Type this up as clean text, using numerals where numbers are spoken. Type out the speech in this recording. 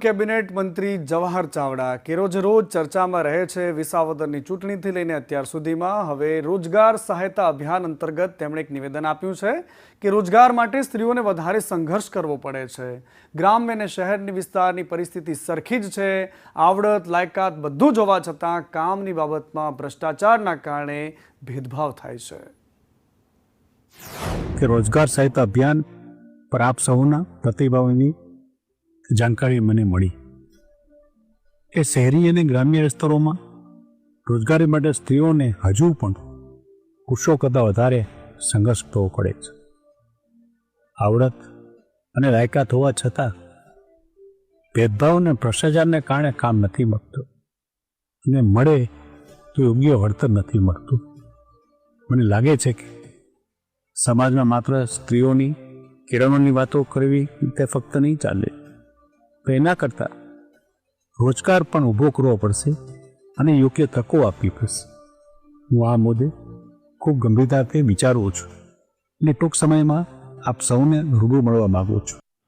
Cabinet મંત્રી જવાહર ચાવડા કે રોજ ચર્ચામાં રહે છે વિસાવદરની ચૂંટણીથી લઈને અત્યાર સુધીમાં હવે રોજગાર સહાયતા અભિયાન અંતર્ગત તેમણે એક નિવેદન આપ્યું છે કે રોજગાર માટે સ્ત્રીઓને વધારે સંઘર્ષ કરવો પડે છે। ગ્રામ્ય અને શહેરની વિસ્તારની પરિસ્થિતિ સરખી જ છે। આવડત લાયકાત બધું જોવા છતાં કામની બાબતમાં ભ્રષ્ટાચારના કારણે ભેદભાવ થાય છે। કે રોજગાર સહાયતા અભિયાન પર આપ સૌના પ્રતિભાવોની જાણકારી મને મળી। એ શહેરી અને ગ્રામ્ય વિસ્તારોમાં રોજગારી માટે સ્ત્રીઓને હજુ પણ પુરુષો કરતાં વધારે સંઘર્ષ કરવો પડે છે। આવડત અને લાયકાત હોવા છતાં ભેદભાવ અને ભ્રષ્ટાચારને કારણે કામ નથી મળતું અને મળે તો યોગ્ય વળતર નથી મળતું। મને લાગે છે કે સમાજમાં માત્ર સ્ત્રીઓની કિરણોની વાતો કરવી તે ફક્ત નહીં ચાલે, તો એના કરતાં રોજગાર પણ ઊભો કરવો પડશે અને યોગ્ય તકો આપવી પડશે। હું આ મુદ્દે ખૂબ ગંભીરતાથી વિચારું છું અને ટૂંક સમયમાં આપ સૌને રૂબરૂ મળવા માગું છું।